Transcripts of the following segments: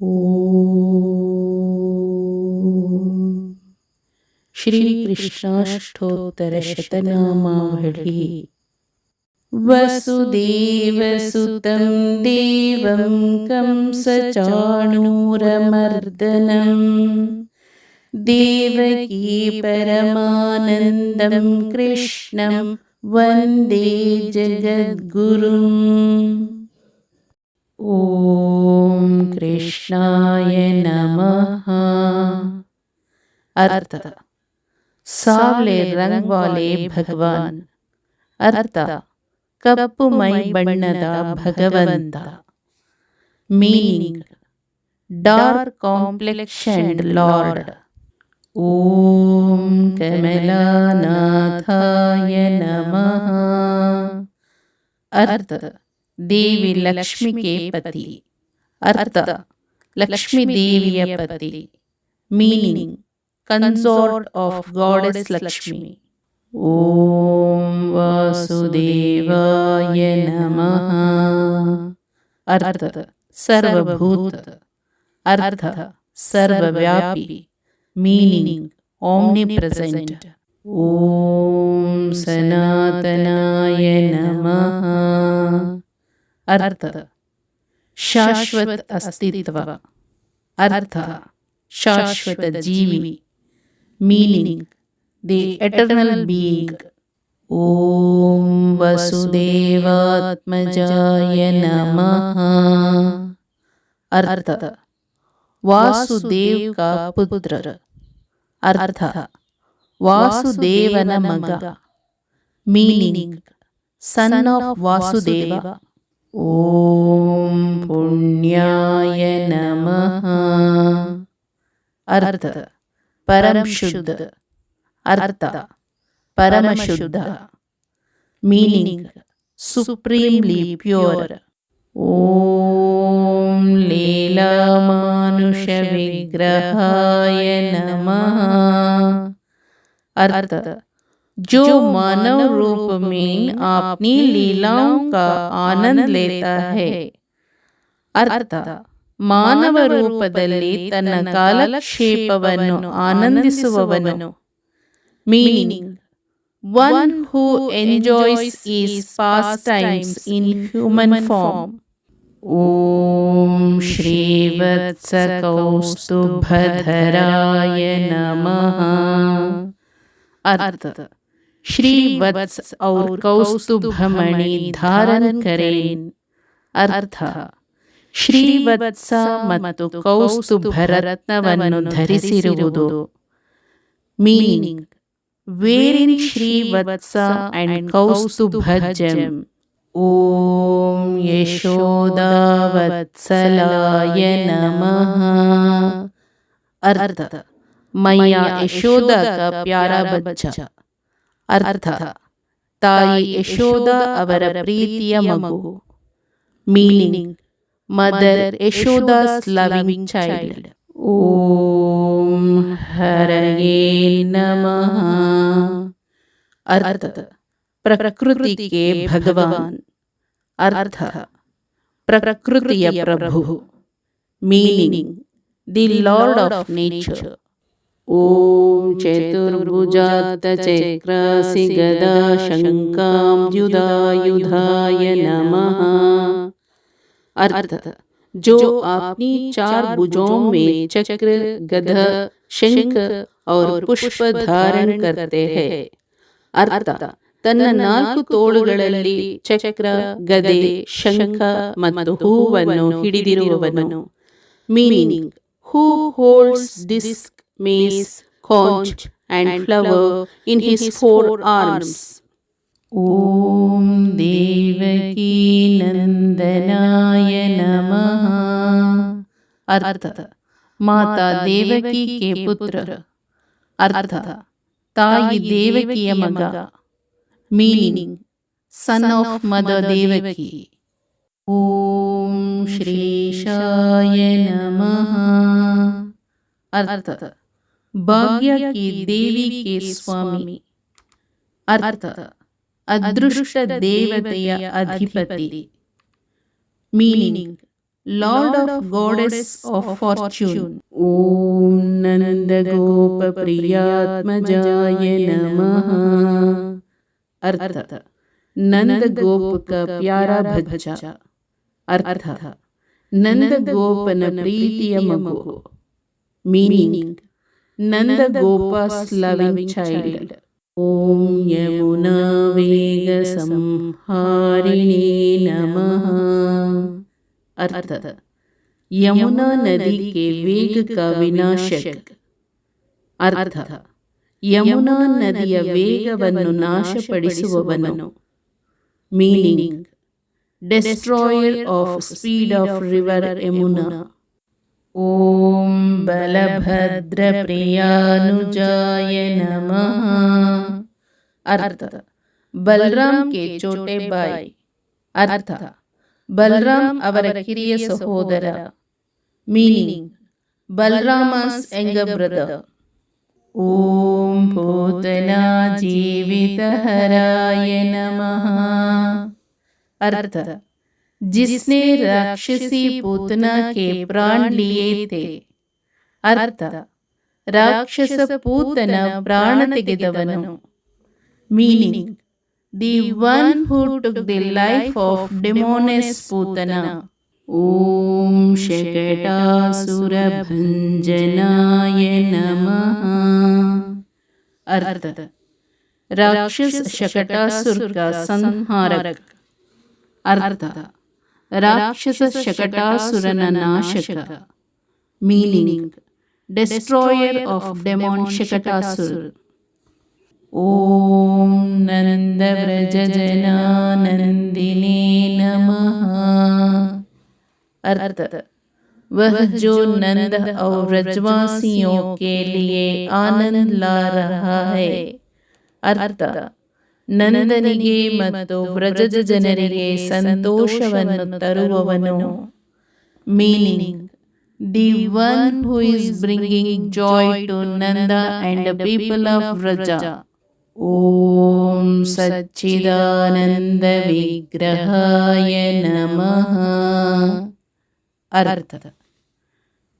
ಓಂ ಶ್ರೀ ಕೃಷ್ಣಾಷ್ಟೋತ್ತರಶತನಾಮಾವಳಿ. ವಸುದೇವಸುತಂ ದೇವಂ ಕಂಸಚಾಣೂರಮರ್ದನಂ ದೇವಕೀ ಪರಮಾನಂದಂ ಕೃಷ್ಣಂ ವಂದೇ ಜಗದ್ಗುರುಂ. ಓಂ ಕೃಷ್ಣಾಯ ನಮಃ. ಅರ್ಥ: ಸಾವ್ಲೆ ರಂಗ್ ವಾಲೆ ಭಗವಾನ್. ಅರ್ಥ: ಕಪ್ಪು ಮೈ ಬಣ್ಣದ ಭಗವಂತ. Meaning: dark complexioned lord. ಓಂ ಕಮಲಾನಾಥಾಯ ನಮಃ. ಅರ್ಥ: ದೇವಿ ಲಕ್ಷ್ಮಿ ಕೆ ಪತಿ. ಅರ್ಥ: ಲಕ್ಷ್ಮೀ ದೇವಿಯ ಪತಿ. Meaning: consort of goddess Lakshmi. ಓಂ ವಾಸುದೇವಾಯ ನಮಃ. ಅರ್ಥ: ಸರ್ವಭೂತ. ಅರ್ಥ: ಸರ್ವವ್ಯಾಪಿ. ಮೀನಿಂಗ್: ಆಮ್ನಿಪ್ರೆಸೆಂಟ್. ಓಂ ಸನಾತನಾಯ ನಮಃ. ಅರ್ಥ: ಶಾಶ್ವತ ಅಸ್ತಿತ್ವ. ಅರ್ಥ: ಶಾಶ್ವತ ಜೀವಿ. Meaning: the eternal being. ಓಂ ವಸುದೇವಾತ್ಮಜಾಯ ನಮಃ. ಅರ್ಥ: ವಾಸುದೇವ್ ಕಾ ಪುತ್ರ. ಅರ್ಥ: ವಾಸುದೇವನ ಮಗ. Meaning: son of Vasudeva. ಓಂ ಪುಣ್ಯಾಯ ನಮಃ. ಅರ್ಥ: ಪರಂ ಶುದ್ಧ. ಅರ್ಥ: ಪರಮಶುದ್ಧ. Meaning: supremely pure. ಓಂ ಲೀಲಾಮಾನುಷ ವಿಗ್ರಹಾಯ ನಮಃ. अर्थ जो मानव रूप में अपनी लीलाओं का आनंद लेता है. अर्थ ಮಾನವ ರೂಪದಲ್ಲಿ ತನ್ನ ಕಾಲಕ್ಷೇಪವನ್ನು ಆನಂದಿಸುವವನು. Meaning: one who enjoys his pastimes in human form. ಓಂ ಶ್ರೀವತ್ಸ ಕೌಸ್ತುಭಧರಾಯ ನಮಃ. अर्थ श्री वत्स और कौस्तुभमणि धारण करें. अर्थ ಶ್ರೀವತ್ಸ ಮತ್ತು ಕೌಸ್ತುಭ ರತ್ನವನ್ನು ಧರಿಸಿರುವುದು. ಮೀನಿಂಗ್: ವೇರಿಂಗ್ ಶ್ರೀವತ್ಸ ಅಂಡ್ ಕೌಸ್ತುಭಜಂ. ಓಂ ಯಶೋದಾವತ್ಸಲಾಯ ನಮಃ. अर्थ मैया यशोदा का प्यारा बच्चा. अर्थ ताई यशोदा ಅವರ ಪ್ರೀತಿಯ ಮಗು. Meaning: mother Yashoda's loving child. ಓಂ ಹರಯೇ ನಮಃ. अर्थ ಪ್ರಕೃತಿ ಕೆ ಭಗವಾನ್. अर्थ ಪ್ರಕೃತಿಯ ಪ್ರಭು. Meaning: the lord of nature. ಓಂ ಚತುರ್ಭುಜಾತ ಚಕ್ರಾಸಿ ಗದಾ ಶಂಕಾಂಬ್ಯುಧಾಯುಧಾಯ ನಮಃ. अर्थ जो अपनी चार भुजों में चक्र, गदा, शंख और पुष्प धारण करते हैं. अर्थ ತನ್ನ ನಾಲ್ಕು ತೋಳುಗಳಲ್ಲಿ ಚಕ್ರ, ಗದೆ, ಶಂಖ ಮತ್ತು ಹೂವನ್ನು ಹಿಡಿದಿರುವವನು. Meaning: who holds disc, mace, conch and flower in his four arms. ಓಂ ದೇವಕೀ ನಂದನಾಯ ನಮಃ. अर्थ ಮಾತಾ ದೇವಕಿ ಕೆ ಪುತ್ರ. अर्थ ತಾಯಿ ದೇವಕಿಯ ಮಗ. Meaning: son of mother Devaki. ಓಂ ಶ್ರೀಶಾಯ ನಮಃ. अर्थ ಭಾಗ್ಯ ಕಿ ದೇವಿ ಕೆ ಸ್ವಾಮಿ. अर्थ ಅದೃಷ್ಟ ದೇವತೆಯ ಅಧಿಪತಿ. Meaning: Lord of Goddess of Fortune. Om Nanda Gopa Priyatmajaya Namaha. अर्थ नंद गोप का प्यारा बच्चा. अर्थ नंद गोपन प्रीतिಯ ಮಗು. Meaning Nanda Gopa's loving child. Om Yamuna Vega Samharine Namaha. अर्थ यमुना नदी के वेग का विनाशक. अर्थ ಯಮುನಾ ನದಿಯ ವೇಗವನ್ನು ನಾಶಪಡಿಸುವವನು. Meaning destroyer of speed of river Yamuna. ಓಂ ಬಲಭದ್ರ ಪ್ರಿಯಾನುಜಾಯ ನಮಃ. अर्थ ಬಲರಾಮ್ ಕೆ ಚೋಟೆ ಬಾಯ್. अर्थ ಬಲರಾಮ್ ಅವರ ಕಿರಿಯ ಸಹೋದರ. Meaning Balarama's younger brother. ಓಂ ಪೂತನಾ जीवितहराय नमः. अर्थ जिसने राक्षसी पूतना के प्राण लिए थे. अर्थ ರಾಕ್ಷಸ ಪೂತನ ಪ್ರಾಣ ತೆಗೆದವನು. Meaning the one who took the life of demoness Putana. ಓಂ ಶಕಟಾಸುರ ಭಂಜನಾಯ ನಮಃ. अर्थ राक्षस शकटासुर का संहारक. अर्थ राक्षस शकटासुरನ ನಾಶಕ. Meaning destroyer of demon Shakatasura. ಓಂ ನಂದ ವ್ರಜ ಜನಾನಂದಿನೇ ನಮಃ. अर्थ वह जो नंद और व्रजवासियों के लिए आनंद ला रहा है. अर्थ ನಂದನಿಗೆ ಮತ್ತು ವ್ರಜದ ಜನರಿಗೆ ಸಂತೋಷವನ್ನು ತರುವವನು. Meaning the one who is bringing joy to Nanda and people of Vraja. ಓಂ ಸಚ್ಚಿದಾನಂದ ವಿಗ್ರಹಾಯ ನಮಃ. अर्थ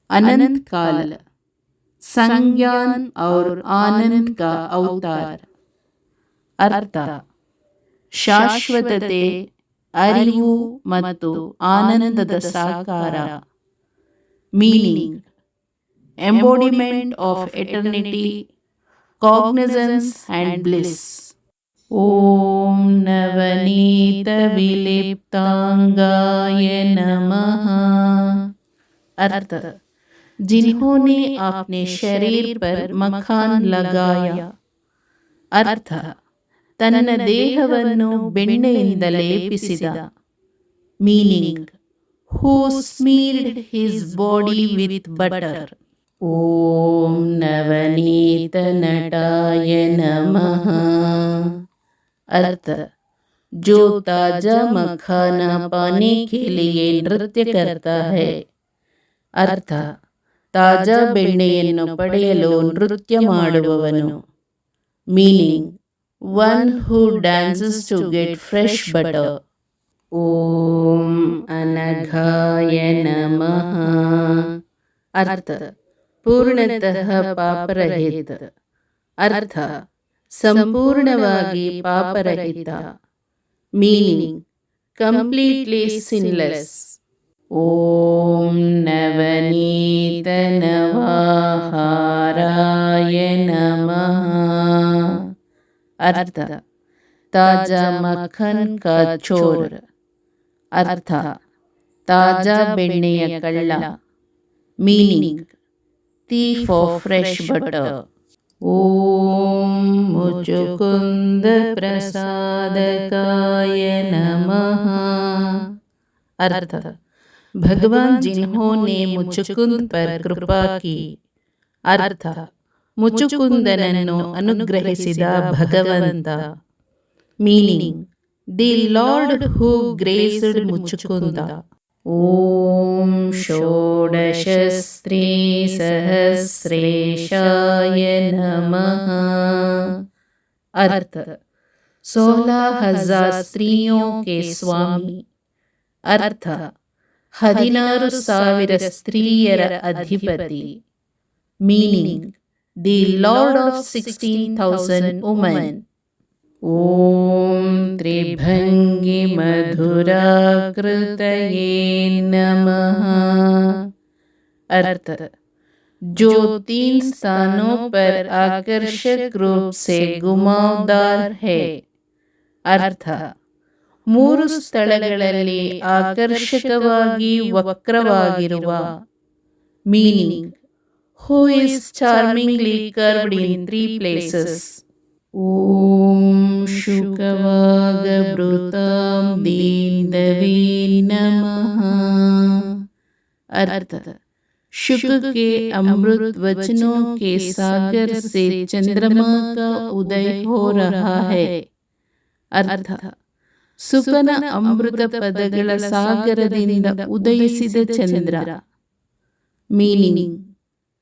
अनंत काल संज्ञान और आनंद का अवतार. अर्थ ಶಾಶ್ವತತೆ, ಅರಿವು ಮತ್ತು ಆನಂದದ ಸಾಕಾರ. Meaning embodiment of eternity, cognizance and bliss. ಓಂ ನವನೀತ ವಿಲಿಪ್ತಾಂಗಾಯ ನಮಃ. अर्थ जिन्होंने अपने शरीर पर मखान लगाया. अर्थ ತನ್ನ ದೇಹವನ್ನು ಬೆಣ್ಣೆಯಿಂದ ಲೇಪಿಸಿದ. Meaning who smeared his body with butter. ಓಂ ನವನೀತ ನಟಾಯ ನಮಃ. अर्थ जो ताजा मखाना पाने के लिए नृत्य करता है. अर्थ ತಾಜಾ ಬೆಣ್ಣೆಯನ್ನು ಪಡೆಯಲು ನೃತ್ಯ ಮಾಡುವವನು. Meaning one who dances to get fresh butter. ಓಂ ಅನಘಾಯ ನಮಃ. अर्थ ಪೂರ್ಣತಃ ಪಾಪರಹಿತ. अर्थ ಸಂಪೂರ್ಣವಾಗಿ ಪಾಪರಹಿತ. Meaning completely sinless. ಓಂ ನವನೀತ ನವಾಹಾರಾಯ ನಮಃ. अर्थ ತಾಜಾ ಮಖನ್ ಕಾ ಚೋರ್. अर्थ ತಾಜಾ ಬೆಣ್ಣೆಯ ಕಳ್ಳ. Meaning thief of fresh butter. ಓಂ ಮುಚುಕುಂದ ಪ್ರಸಾದಕಾಯ ನಮಃ. अर्थ भगवान जिन्होंने मुचुकुंद पर कृपा की. अर्थ ಮುಚುಕುಂದನನ್ನು ಅನುಗ್ರಹಿಸಿದ ಭಗವಂತ. ಮೀನಿಂಗ್ ದಿ ಲಾರ್ಡ್ ಹೂ ಗ್ರೇಸ್ಡ್ ಮುಚುಕುಂದ. ಓಂ ಷೋಡಶ ಸ್ತ್ರೀ ಸಹಸ್ರೇಶಾಯ ನಮಃ. अर्थ 16,000 स्त्रियों के स्वामी. अर्थ 16,000 ಸ್ತ್ರೀಯರ ಅಧಿಪತಿ. Meaning the lord of 16,000 women. ಓಂ ತ್ರಿಭಂಗಿ ಮಧುರಾಕೃತಯೇ ನಮಃ. अर्थ जो 3 स्थानों पर आकर्षक रूप से घुमावदार है. अर्थ 3 ಸ್ಥಳಗಳಲ್ಲಿ ಆಕರ್ಷಕವಾಗಿ ವಕ್ರವಾಗಿರುವ. Meaning who is charmingly curved in 3 places. ಓಂ ಶುಕವಾಗಭೃತಾಂ ದೀನವೇ ನಮಃ. अर्थ शुक के अमृत वचनों के सागर से चंद्रमा का उदय हो रहा है. अर्थ ಸುಕನ ಅಮೃತ ಪದಗಳ ಸಾಗರದಿಂದ ಉದಯಿಸಿದ ಚಂದ್ರ. Meaning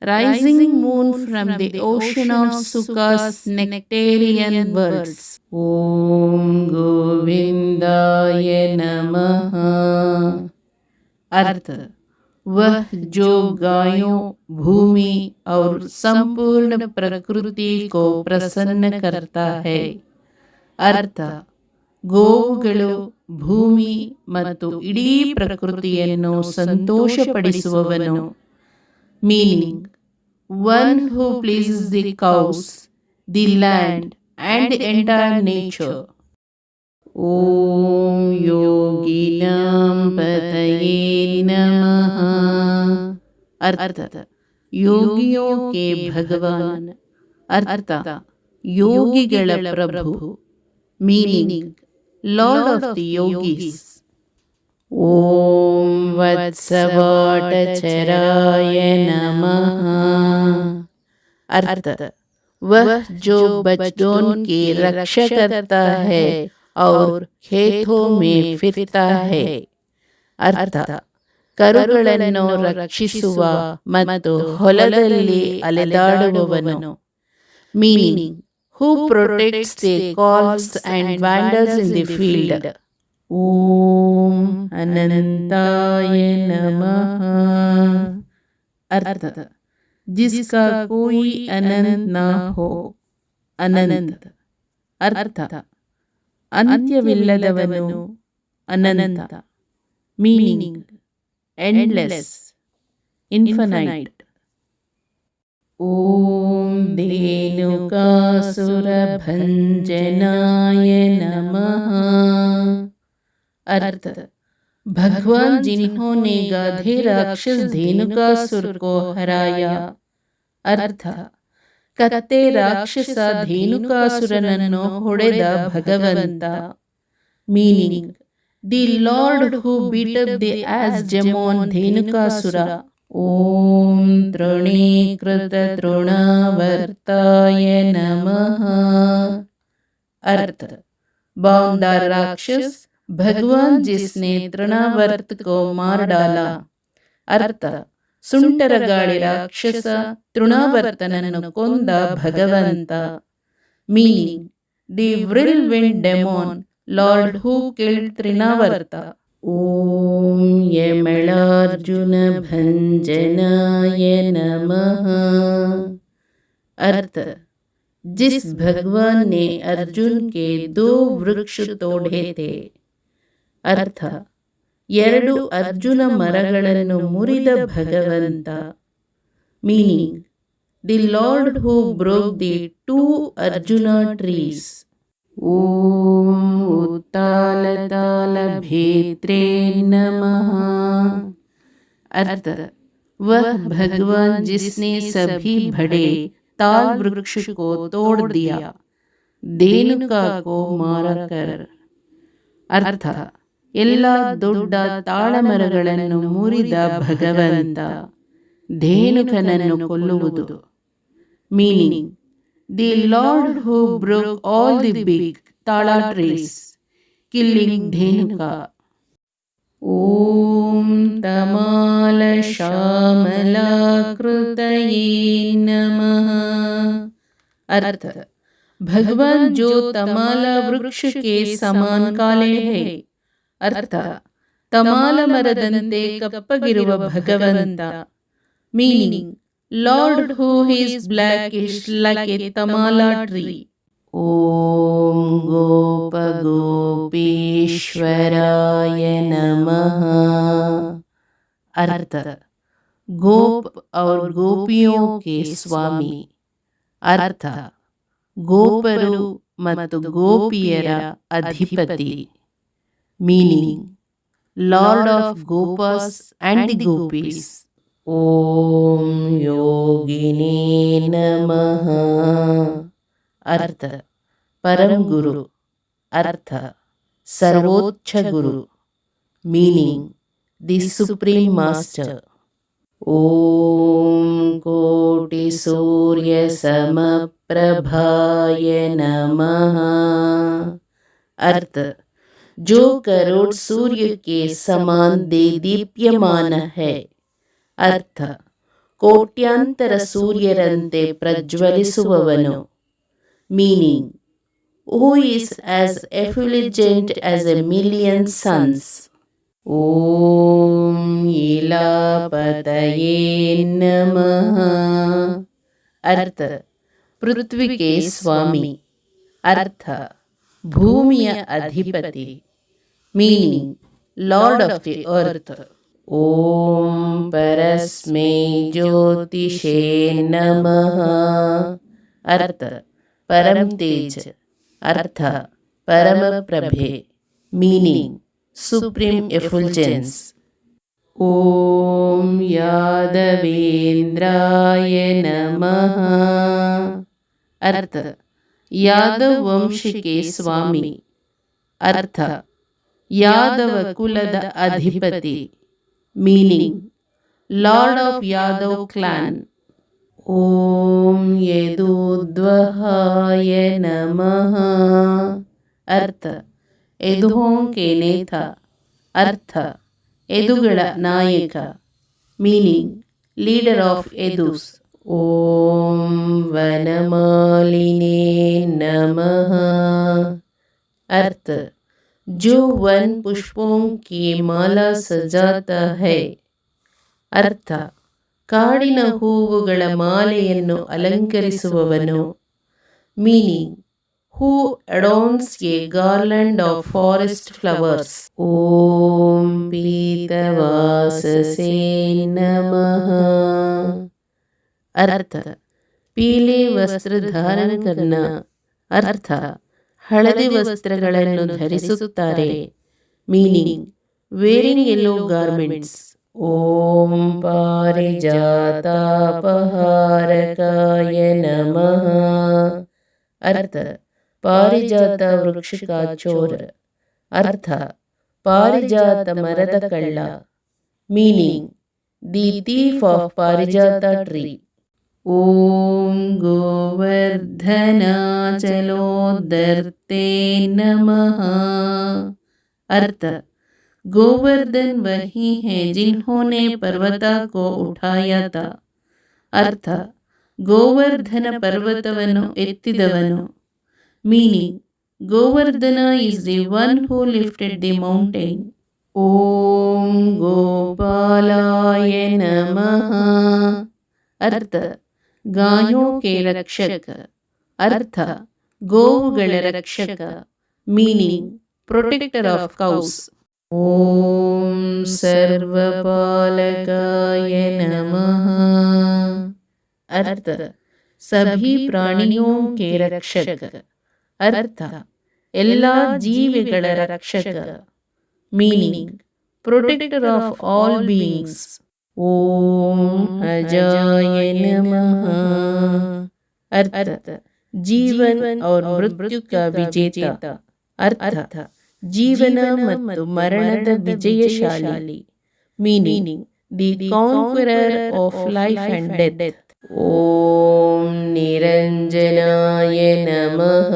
rising moon from the ocean of Suka's nectarean words. ಓಂ ಗೋವಿಂದಾಯ ನಮಃ. अर्थ वह जो गायों, भूमि और संपूर्ण प्रकृति को प्रसन्न करता है. अर्थ ಗೋವುಗಳು, ಭೂಮಿ ಮತ್ತು ಇಡೀ ಪ್ರಕೃತಿಯನ್ನು ಸಂತೋಷಪಡಿಸುವವನು. Meaning one who pleases the cows, the land and the entire nature. ಓಂ ಯೋಗಿನಾಂ ಪತಯೇ ನಮಃ. अर्थ ಯೋಗಿಯೋ ಕೆ ಭಗವಾನ್. अर्थ ಯೋಗಿಗಳ ಪ್ರಭು. Meaning lord of the yogis. ಓಂ ವತ್ಸವಾಟಚರಾಯ ನಮಃ. अर्थ वह जो बच्चों की रक्षा करता है और खेतों में फिरता है. अर्थ ಕರುಗಳನ್ನು ರಕ್ಷಿಸುವ ಮತ್ತು ಹೊಲದಲ್ಲಿ ಅಲೆದಾಡುವವನು. Meaning who protects the calves and wanders in the field. ಓಂ ಅನಂತಾಯ ನಮಃ. अर्थ जिसका कोई अनंत ना हो. अनंत अर्थ ಅಂತ್ಯವಿಲ್ಲದವನು, ಅನಂತ. Meaning endless, infinite. ಓಂ ಧೇನುಕಾಸುರಭಂಜನಾಯ ನಮಃ. अर्थ भगवान जिन्होंने गाधे राक्षस धेनुकासुर को हराया. अर्थ ಕತ್ತೆ ರಾಕ್ಷಸ ಧೇನುಕಾಸುರನನ್ನು ಹೊಡೆದ ಭಗವಂತ. Meaning the lord who beat up the ass demon Dhenukasura. ಓಂ ತೃಣೀಕೃತ ತೃಣಾವರ್ತಾಯ ನಮಃ. अर्थ बाउंडर राक्षस भगवान जिसने तृणावर्त को मार डाला. अर्थ ಸುಂಟರಗಾಳಿ ರಾಕ್ಷಸ ತೃಣಾವರ್ತನನ್ನು ಕೊಂದ ಭಗವಂತ. Meaning the whirlwind demon lord who killed Trinavarta. ಓಂ ಯಮಳಾರ್ಜುನ ಭಂಜನಾಯ ನಮಃ. अर्थ जिस भगवान ने अर्जुन के 2 वृक्ष तोड़े थे. अर्थ 2 ಅರ್ಜುನ ಮರಗಳನ್ನು ಮುರಿದ ಭಗವಂತ. Meaning the lord who broke the 2 Arjuna trees. ಓಂ ಉತ್ತಾಲತಾಲ ಭೇತ್ರೇ ನಮಃ. अर्थ वह भगवान जिसने सभी बड़े ताल वृक्ष को तोड़ दिया, धेनुका को मारकर. अर्थ ಎಲ್ಲ ದೊಡ್ಡ ತಾಳಮರಗಳನ್ನು ಮುರಿದ ಭಗವಂತ, ಧೇನುಕನನ್ನು ಕೊಲ್ಲುವುದು. Meaning the lord who broke all the big tala trees, killing Dhenuka. ಓಂ ತಮಾಲ ಶ್ಯಾಮಲಾಕೃತಯೇ ನಮಃ. अर्थ भगवान जो तमाला वृक्ष के समान काले है. अर्थ ತಮಾಲ ಮರದಂತೆ ಕಪ್ಪಗಿರುವ ಭಗವಂತ. Meaning, lord who is blackish like a tamala tree. ಓಂ ಗೋಪ ಗೋಪೀಶ್ವರಾಯ नमः। अर्थ, गोप और गोपियों के स्वामी। अर्थ, ಗೋಪರು ಮತ್ತು ಗೋಪಿಯರ ಅಧಿಪತಿ. Meaning, lord of gopas and the gopis. ಓಂ ಯೋಗಿನೇ ನಮಃ. अर्थ, परम गुरु. अर्थ, सर्वोच्च गुरु. Meaning, the supreme master. ओम कोटि सूर्य समप्रभाय नमः। अर्थ, जो करोड़ सूर्य के समान दीप्यमान है. अर्थ, ಕೋಟ್ಯಾಂತರ ಸೂರ್ಯರಂತೆ ಪ್ರಜ್ವಲಿಸುವವನು. Meaning, who is as effulgent as a million suns. Om Ilapataye Namaha. अर्थ, पृथ्वी के स्वामी. अर्थ, भूमिಯ ಅಧಿಪತಿ. Meaning, Lord of the earth. ओम परस्मै ज्योतिषे नमः. अर्थ, परम तेज. अर्थ, परम प्रभे. Meaning, supreme एफुल्जेंस. ओम यादवेंद्राय नमः. अर्थ, यादव वंश के स्वामी. अर्थ, यादव कुलद अधिपति. Meaning, lord of Yadava clan. ओम यदुद्वहाय नमः. अर्थ, यदुओं के नेता. अर्थ, यदुಗಳ ನಾಯಕ. Meaning, leader of Yadus. ओम वनमालिने नमः. अर्थ, जो वन पुष्पों की माला सजाता है. अर्थ, ಕಾಡಿನ ಹೂವುಗಳ ಮಾಲೆಯನ್ನು ಅಲಂಕರಿಸುವವನು. Meaning, who adorns a garland of forest flowers. ಓಂ ಪೀತವಾಸಸೇ ನಮಃ. अर्थ, पीले वस्त्र धारण करना. अर्थ, ಹಳದಿ ವಸ್ತ್ರಗಳನ್ನು ಧರಿಸುತ್ತಾರೆ. Meaning, wearing yellow garments. Om ಪಾರಿಜಾತಾಪಹಾರಕಾಯ ನಮಃ. अर्थ, ಪಾರಿಜಾತ ವೃಕ್ಷ ಕಾ ಚೋರ. अर्थ, ಪಾರಿಜಾತ ಮರದ ಕಳ್ಳ. ಮೀನಿಂಗ್, ದಿ ಥೀಫ್ ಆಫ್ ಪಾರಿಜಾತ ಟ್ರೀ. ಓಂ ಗೋವರ್ಧನಾಚಲೋದರ್ತೆ ನಮಃ. अर्थ, गोवर्धन वही है जिन्होंने पर्वता को उठाया था. अर्थ, ಗೋವರ್ಧನ ಪರ್ವತವನ್ನು ಎತ್ತಿದವನು. Meaning, Govardhan is the one who lifted the mountain. Om ಗೋಪಾಲಾಯ ನಮಃ. अर्थ, गायों के रक्षक. अर्थ, ಗೋವುಗಳ ರಕ್ಷಕ. Meaning, protector of cows. Om ಸರ್ವಪಾಲಕಾಯ ನಮಃ. अर्थ, सभी प्राणियों के रक्षक. अर्थ, ಎಲ್ಲ ಜೀವಿಗಳ ರಕ್ಷಕ. Meaning, protector of all beings. Om अजाय नमः. अर्थ, जीवन और मृत्यु का विजेता. अर्थ, ಜೀವನ ಮತ್ತು ಮರಣದ ವಿಜಯಶಾಲಿ. Meaning, the conqueror of life and death. Om ನಿರಂಜನಾಯ ನಮಃ.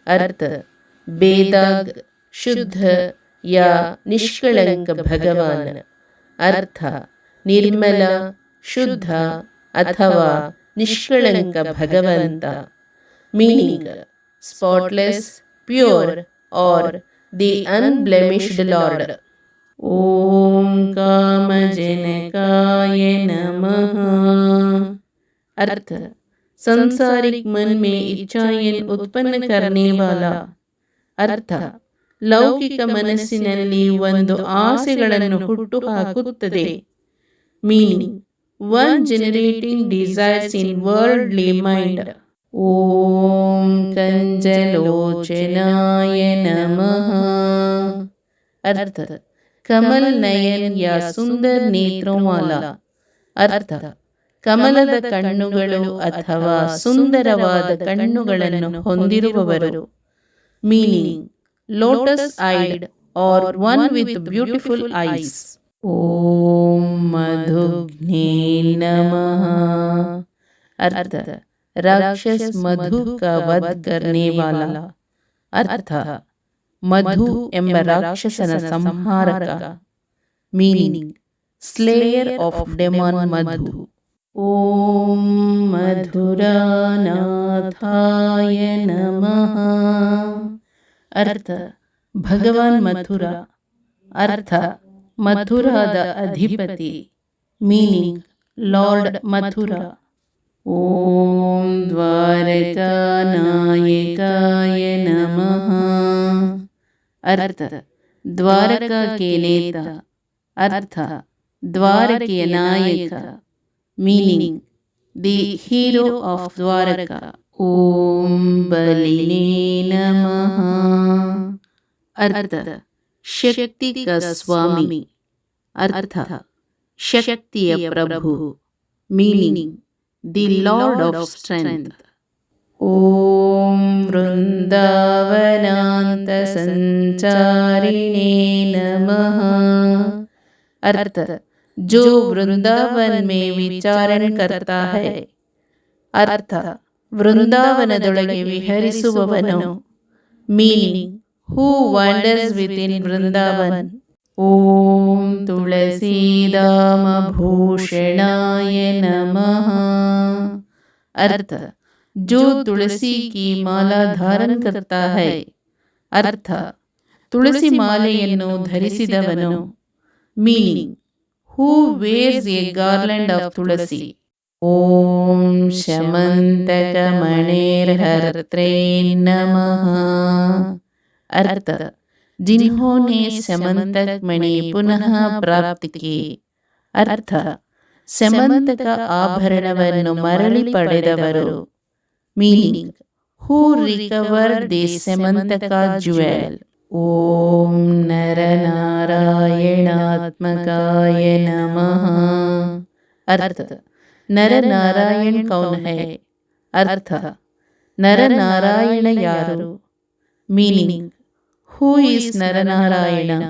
अर्थ, बेदाग, शुद्ध या निष्कलंक भगवान. अर्थ, निर्मल, शुद्ध अथवा निष्कलंक भगवंत. मीनिंग, स्पॉटलेस, प्योर और द अनब्लेमिश्ड लॉर्ड. ಓಂ कामजनकाय नमः। अर्थ, संसारिक मन में इच्छाएं उत्पन्न करने वाला। ಅರ್ಥ, ಲೌಕಿಕ ಮನಸ್ಸಿನಲ್ಲಿ ಒಂದು ಆಸೆಗಳನ್ನು ಹುಟ್ಟು ಹಾಕುತ್ತದೆ. ಮೀನಿಂಗ್, ಒನ್ ಜನರೇಟಿಂಗ್ ಡಿಸೈರ್ಸ್ ಇನ್ ವರ್ಲ್ಡ್ಲಿ ಮೈಂಡ್. ಓಂ ಕಂಜಲೋಚನಾಯ ನಮಃ। अर्थ, कमल नयन या सुंदर नेत्रों वाला। अर्थ, ಕಮಲದ ಕಣ್ಣುಗಳು ಅಥವಾ ಸುಂದರವಾದ ಕಣ್ಣುಗಳನ್ನು ಹೊಂದಿರುವವರು. Meaning, lotus eyed or one with beautiful eyes. Om ಮಧುಘ್ನೇ ನಮಃ। अर्थ, राक्षस मधु का वध करने वाला। अर्थ, ಮಧು ಎಂಬ ರಾಕ್ಷಸನ ಸಂಹಾರಕ. Meaning, slayer of demon Madhu. Om ಮಧುರಾನಾಥಾಯ ನಮಃ। अर्थ, ಭಗವಾನ್ ಮಥುರ. अर्थ, ಮಥುರಾದ ಅಧಿಪತಿ. Meaning, lord Mathura. ಓಂ ದ್ವಾರಕಾನಾಯಕಾಯ ನಮಃ। अर्थ, द्वारका के नेता। अर्थ, द्वारಕೆಯ ನಾಯಕ. Meaning, the hero of Dwarka. Om ಬಲಿನೇ ನಮಃ। अर्थ, ಶಕ್ತಿ का ಸ್ವಾಮಿ. अर्थ, ಶಕ್ತಿಯ ಪ್ರಭು. Meaning, the lord of strength. Om वृंदावनांत संचारिणे नमः। अर्थ, जो वृंदावन में विचारण करता है. अर्थ, ವೃಂದಾವನದೊಳಗೆ ವಿಹರಿಸುವವನು. Meaning, who wanders with in Vrindavan. ಓಂ ತುಳಸೀದಾಮ ಭೂಷಣಾಯ ನಮಃ। अर्थ, जो तुलसी की माला धारण करता है. अर्थ, ತುಳಸಿ ಮಾಲೆಯನ್ನು ಧರಿಸಿದವನು. Meaning, who wears a garland of tulsi. Om Syamantaka ಮಣೇರ್ಹರ್ತ್ರೇ ನಮಃ। अर्थ, जिन्होंने समंतक मणि पुनः प्राप्त की. अर्थ, ಸಮಂತಕ ಆಭರಣವನ್ನು ಮರಳಿ ಪಡೆದವರು. Meaning, who recover the Syamantaka jewel. Om ನರನಾರಾಯಣಾತ್ಮಕಾಯ ನಮಃ। अर्थ, ನರನಾರಾಯಣ ಕೌನ್ ಹೈ. अर्थ, ನರನಾರಾಯಣ ಯಾರು. Meaning, who is Naranarayana.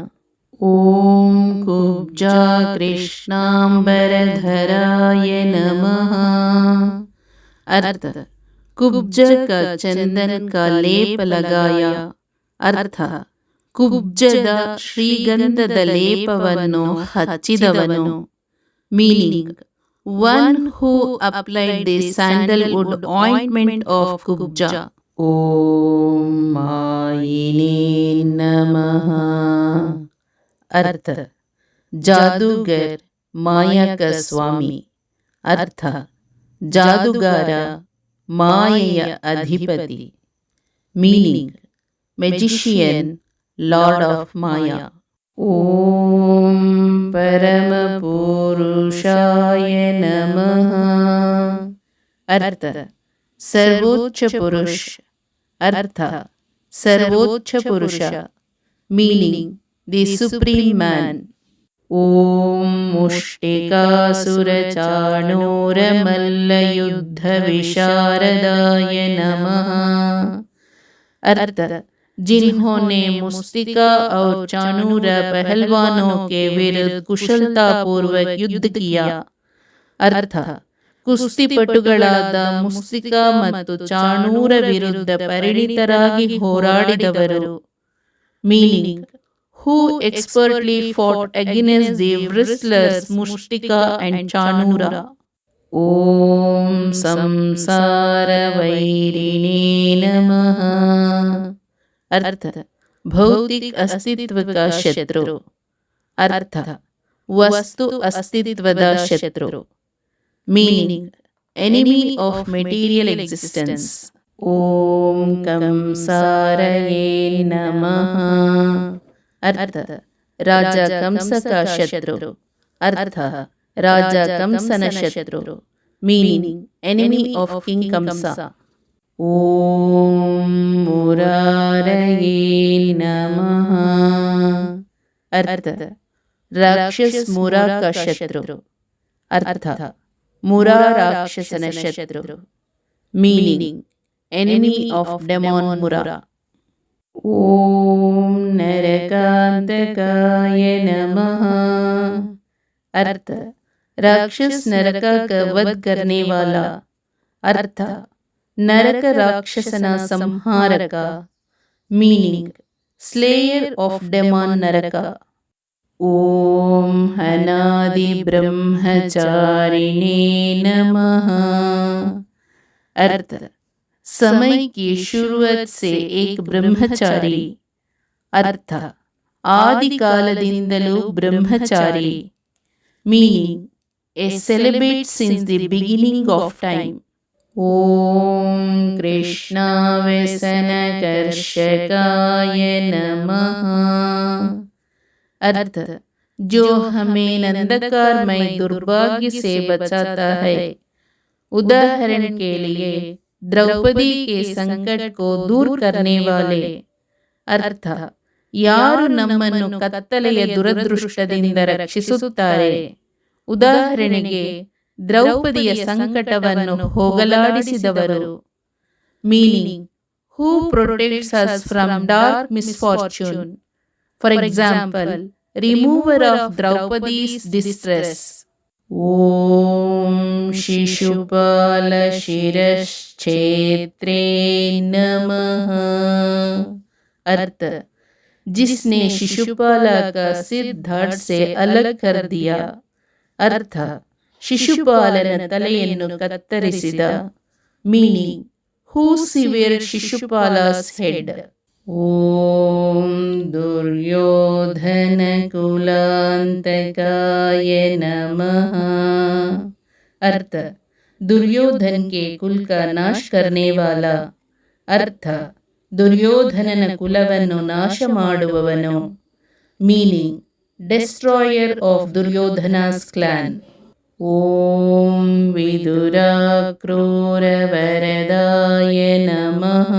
Om Kubja ಕೃಷ್ಣಾಂಬರಧರಾಯ ನಮಃ। अर्थ, कुब्ज का चंदन का लेप लगाया. अर्थ, ಕುಬ್ಜದ ಶ್ರೀಗಂಧದ ಲೇಪವನ್ನು ಹಚ್ಚಿದವನು. Meaning, one who applied the sandalwood ointment of Kubja. Om ಮಾಯಿನೇ ನಮಃ। अर्थ, जादूगर माया का स्वामी. अर्थ, ಜಾದುಗಾರ, ಮಾಯೆಯ ಅಧಿಪತಿ. Meaning, magician, lord of Maya. Om ಪರಮ ಪುರುಷಾಯ ನಮಃ। अर्थ, सर्वोच्च पुरुष. अर्थ, सर्वोच्च पुरुष. Meaning, the supreme man. Om ಮುಷ್ಟಿಕಾಸುರಚಾಣೂರಮಲ್ಲಯುದ್ಧ ವಿಶಾರದಾಯ ನಮಃ। अर्थ, जिन्होंने मुस्तिका और चाणूर पहलवानों के विरुद्ध कुशलता पूर्वक युद्ध किया. अर्थ, ಕುಸ್ತಿಪಟುಗಳಾದ ಮುಸ್ತಿಕಾ ಮತ್ತು ಚಾಣೂರ ವಿರುದ್ಧ ಪರಿಣಿತರಾಗಿ ಹೋರಾಡಿದವರು. Meaning, who expertly fought against the wrestlers Mushtika and Chanura. Om Samsara Vairine Namaha। अर्थ, भौतिक अस्तित्व का शत्रु. ಅರ್ಥ ವಸ್ತು ಅಸ್ತಿತ್ವದ ಶತ್ರು. Meaning enemy of material existence. Om ಕಂಸಾರಯೇ ನಮಃ. ಅರ್ಥ ರಾಜ ಕಂಸ का ಶತ್ರು. ಅರ್ಥ ರಾಜ ಕಂಸನ ಶತ್ರು. ಮೀನಿಂಗ್ ಎನಿಮಿ ಆಫ್ ಕಿಂಗ್ ಕಂಸ. ಓಂ ಮುರಾರಯೇ ನಮಃ. ಅರ್ಥ ರಾಕ್ಷಸ ಮುರಾ का ಶತ್ರು. ಅರ್ಥ ಮುರಾ ರಾಕ್ಷಸನ ಶತ್ರು. Meaning enemy of demon Mura. Om ನರಕಾಂತಕಾಯ ನಮಃ. अर्थ राक्षस नरक का वध करने वाला. अर्थ नरक राक्षसना संहारक. मीनिंग स्लेयर ऑफ डेमन नरक. ओम अनादि ब्रह्मचारिणे नमः. अर्थ समय की शुरुआत से एक ब्रह्मचारी. अर्थ आदि कालದಿಂದಲೂ ब्रह्मचारी. Meaning a celibate since the beginning of time. Om Krishna व्यसनकर्षकाय नमः. अर्थ जो हमें नंदकारमय दुर्भाग्य से बचाता है. उदाहरण के लिए द्रौपदी के संकट को दूर करने वाले. अर्थ ಯಾರು ನಮ್ಮನ್ನು ಕತ್ತಲೆಯ ದುರದೃಷ್ಟದಿಂದ ರಕ್ಷಿಸುತ್ತಾರೆ. ಉದಾಹರಣೆಗೆ ದ್ರೌಪದಿಯ ಸಂಕಟವನ್ನು ಹೋಗಲಾಡಿಸಿದವರು. Meaning who protects us from dark misfortune. For example remover of Draupadi's distress. Om Shishupala ಶಿರಶ್ಚೇತ್ರೇ नमः. अर्थ जिसने शिशुपाल का सिर धड़ से अलग कर दिया. अर्थ ಶಿಶುಪಾಲನ ತಲೆಯನ್ನು ಕತ್ತರಿಸಿದ. ಮೀನಿಂಗ್ ಹೂ ಸಿವೆರ್ಡ್ ಶಿಶುಪಾಲಸ್ ಹೆಡ್. ಓಂ ದುರ್ಯೋಧನ ಕುಲಾಂತಕಾಯ ನಮಃ. अर्थ दुर्योधन के कुल का नाश करने वाला. अर्थ ದುರ್ಯೋಧನನ ಕುಲವನ್ನು ನಾಶ ಮಾಡುವವನು. Meaning destroyer of Duryodhana's clan. Om Vidura ಕ್ರೂರ ವರದಾಯ ನಮಃ.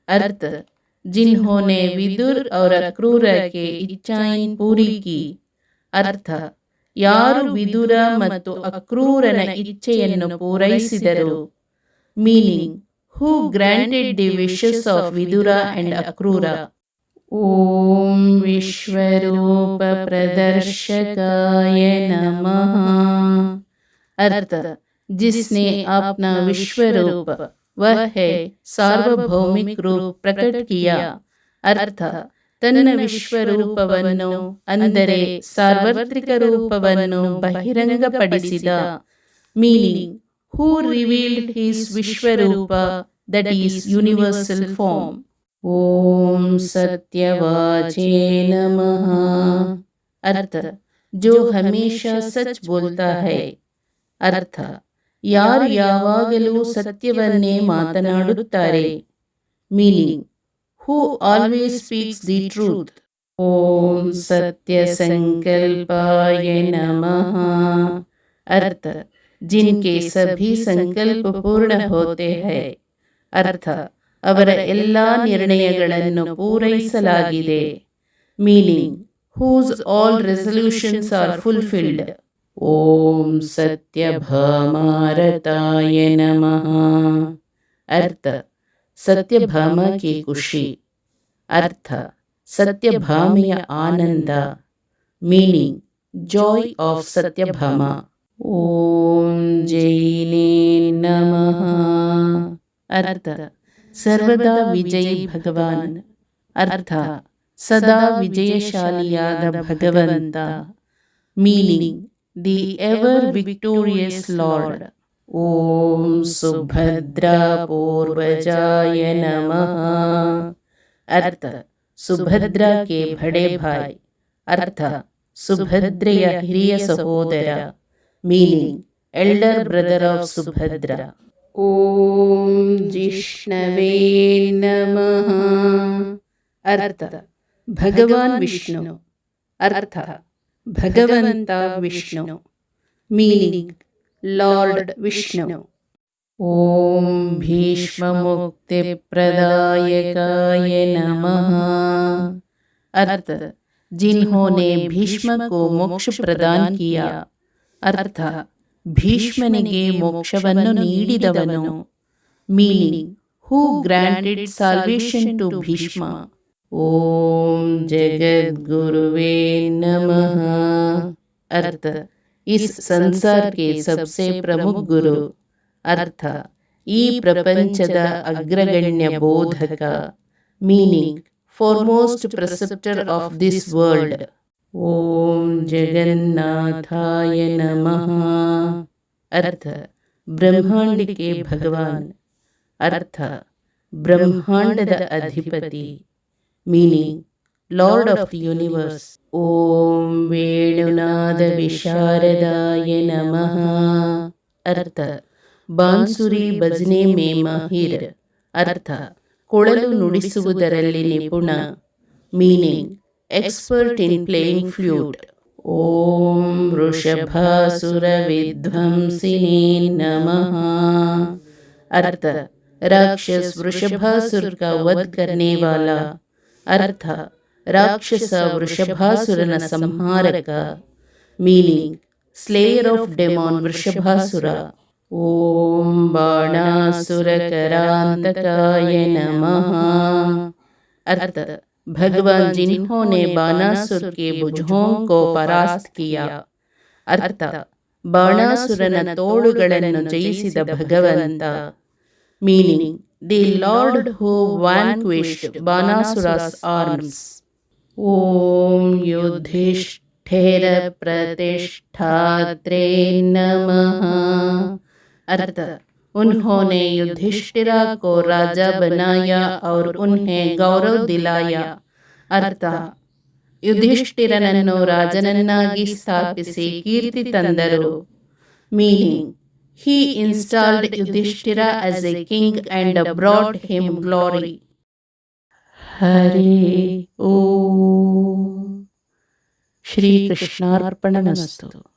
अर्थ जिन्होंने विदुर और अक्रूर के इच्छाएं पूरी की. अर्थ ಯಾರು ವಿದುರ ಮತ್ತು ಅಕ್ರೂರನ ಇಚ್ಛೆಯನ್ನು ಪೂರೈಸಿದರು. Meaning who granted the wishes of Vidura and Akrura. Om Vishwarupa Pradarshakaya Namaha. अर्थ जिसने अपना विश्वरूप वह है सार्वभौमिक रूप प्रकट किया. अर्थ ತನ್ನ ವಿಶ್ವರೂಪವನ್ನು ಅಂದರೆ ಸಾರ್ವತ್ರಿಕ ರೂಪವನ್ನು ಬಹಿರಂಗಪಡಿಸಿದ. Meaning who revealed his Vishwarupa, that is universal form. Om Satyavache Namaha. अर्थ जो हमेशा सच बोलता है. अर्थ ಯಾರು ಯಾವಾಗಲೂ ಸತ್ಯವನ್ನೇ ಮಾತನಾಡುತ್ತಾರೆ. Meaning who always speaks the truth. Om Satya Sankalpaya Namaha. अर्थ जिनके सभी संकल्प पूर्ण होते हैं. अर्थ ಅವರ ಎಲ್ಲ ನಿರ್ಣಯಗಳನ್ನು ಪೂರೈಸಲಾಗಿದೆ. Meaning whose all resolutions are fulfilled. Om सत्यभामारताय नमः. अर्थ सत्यभामा की खुशी. अर्थ सत्यभामिಯ ಆನಂದ. Meaning joy of Satyabhama. Om ಜೈನೇ ನಮಃ. अर्थ सर्वदा विजयी भगवान. अर्थ सदा विजयशालियाದ ಭಗವಂತ. Meaning the ever victorious lord. Om Subhadra पूर्वजाय नमः. अर्थ सुभद्रा के बड़े भाई ಅರ್ಥ ಸುಭದ್ರೆಯ ಹಿರಿಯ ಸಹೋದರ, meaning elder brother of Subhadra. Om ಜಿಷ್ಣವೇ ನಮಃ. ಅರ್ಥ ಭಗವಾನ್ ವಿಷ್ಣು. ಅರ್ಥ ಭಗವಂತ ವಿಷ್ಣು. Meaning lord Vishnu. ಓಂ ಭೀಷ್ಮ ಮುಕ್ತಿ प्रदायकाय नमः. अर्थ जिन्होंने भीष्म को मोक्ष प्रदान किया. अर्थ ಭೀಷ್ಮನಿಗೆ ಮೋಕ್ಷವನ್ನು ನೀಡಿದವನು. Meaning who granted salvation to Bhishma. Om ಜಗದ್ಗುರುವೇ ನಮಃ. अर्थ इस संसार के सबसे प्रमुख गुरु. अर्थ ಈ ಪ್ರಪಂಚದ ಅಗ್ರಗಣ್ಯ ಬೋಧಕ. Meaning foremost preceptor of this world. Om ಜಗನ್ನಾಥಾಯ ನಮಃ. अर्थ ಬ್ರಹ್ಮಾಂಡ के ಭಗವಾನ್. ಅರ್ಥ ಬ್ರಹ್ಮಾಂಡದ ಅಧಿಪತಿ. Meaning lord of the universe. Om ವೇಣುನಾದ ವಿಶಾರದಾಯ ನಮಃ. अर्थ ಬಾನ್ಸುರಿ ಭಜನೆ ಮೇ ಮಾಹಿರ್. ಅರ್ಥ ಕೊಳಲು ನುಡಿಸುವುದರಲ್ಲಿ ನಿಪುಣ. Meaning expert in playing flute. Om ವೃಷಭಾಸುರ ವಿಧ್ವಂಸಿನೇ ನಮಃ. अर्थ राक्षस वृषभासुर का वध करने वाला. अर्थ राक्षस वृषभासुरನ ಸಂಹಾರಕ. Meaning slayer of demon Vrishabhasura. Om Banasura करांतकाय नमः. अर्थ भगवान जिन्होंने बाणासुर के भुजों को परास्त किया. अर्थ ಬಾಣಾಸುರನ ತೋಳುಗಳನ್ನು ಜಯಿಸಿದ ಭಗವಂತ. Meaning the lord who vanquished Banasura's arms. Om Yudhishthira ಪ್ರತಿಷ್ಠಾತ್ರೇ ನಮಃ. अर्थ उन्होंने युधिष्ठिरा को राजा बनाया और उन्हें गौरव दिलाया. अर्थ ಯುಧಿಷ್ಠಿರನನ್ನು ರಾಜನನ್ನಾಗಿ ಸ್ಥಾಪಿಸಿ ಕೀರ್ತಿ ತಂದರು. Meaning he installed Yudhishthira as a king and brought him glory. Hari Om. Shri ಕೃಷ್ಣಾರ್ಪಣಮಸ್ತು.